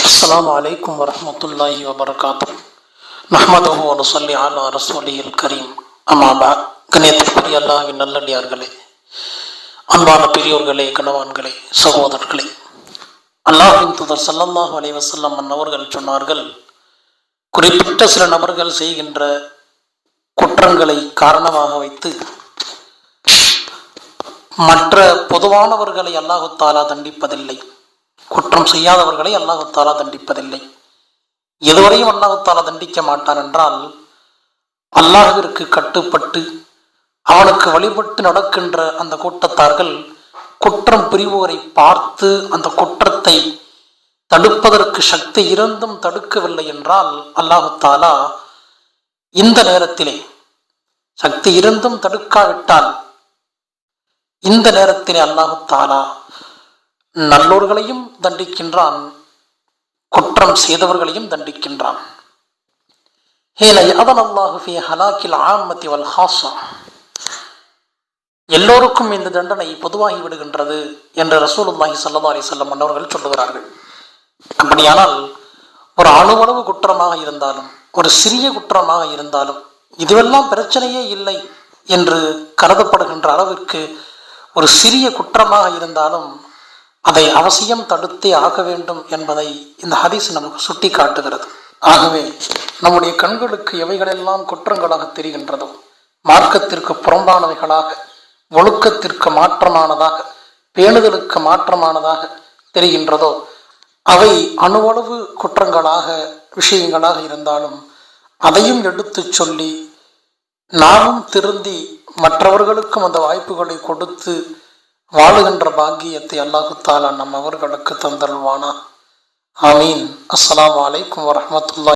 அஸ்ஸலாமு அலைக்கும் வரஹ்மத்துல்லாஹி வபரகாத்துஹு. நஹ்மதுஹு வ நுஸல்லி அலா ரசூலில் கரீம். அம்மா பஅத். கண்ணியத்திற்குரிய அல்லாஹ்வின் நல்லடியார்களே, அன்பான பெரியோர்களே, கணவான்களே, சகோதரர்களே, அல்லாஹ்வின் தூதர் ஸல்லல்லாஹு அலைஹி வஸல்லம் அவர்கள் சொன்னார்கள், குறிப்பிட்ட சில நபர்கள் செய்கின்ற குற்றங்களை காரணமாக வைத்து மற்ற பொதுவானவர்களை அல்லாஹு தாலா தண்டிப்பதில்லை. குற்றம் செய்யாதவர்களை அல்லாஹு தாலா தண்டிப்பதில்லை. எதுவரையும் அல்லாஹு தாலா தண்டிக்க மாட்டான் என்றால், அல்லாஹ்விற்கு கட்டுப்பட்டு அவனுக்கு வழிபட்டு நடக்கின்ற அந்த கூட்டத்தார்கள் குற்றம் புரிவோரை பார்த்து அந்த குற்றத்தை தடுப்பதற்கு சக்தி இருந்தும் தடுக்கவில்லை என்றால், அல்லாஹு தாலா இந்த நேரத்திலே சக்தி இருந்தும் தடுக்காவிட்டால் இந்த நேரத்திலே அல்லாஹு தாலா நல்லோர்களையும் தண்டிக்கின்றான், குற்றம் செய்தவர்களையும் தண்டிக்கின்றான். எல்லோருக்கும் இந்த தண்டனை பொதுவாகி விடுகின்றது என்று ரசூலுல்லாஹி ஸல்லல்லாஹு அலைஹி வஸல்லம் அவர்கள் சொல்லுகிறார்கள். அப்படியானால் ஒரு அணுவளவு குற்றமாக இருந்தாலும், ஒரு சிறிய குற்றமாக இருந்தாலும், இதுவெல்லாம் பிரச்சனையே இல்லை என்று கருதப்படுகின்ற அளவிற்கு ஒரு சிறிய குற்றமாக இருந்தாலும் அதை அவசியம் தடுத்தே ஆக வேண்டும் என்பதை இந்த ஹதீஸ் நமக்கு சுட்டி காட்டுகிறது. ஆகவே நம்முடைய கண்களுக்கு எவைகளெல்லாம் குற்றங்களாக தெரிகின்றதோ, மார்க்கத்திற்கு புறம்பானவைகளாக, ஒழுக்கத்திற்கு மாற்றமானதாக, பேணுதலுக்கு மாற்றமானதாக தெரிகின்றதோ, அவை அணுவளவு குற்றங்களாக, விஷயங்களாக இருந்தாலும் அதையும் எடுத்து சொல்லி நாமும் திருந்தி மற்றவர்களுக்கும் அந்த வாய்ப்புகளை கொடுத்து வாழுகின்ற பாக்கியத்தை அல்லாஹு தாலா நம் அவர்களுக்கு தந்தல்வானா. ஆமீன். அஸ்ஸலாமு அலைக்கும் வரஹ்மத்துல்லாஹி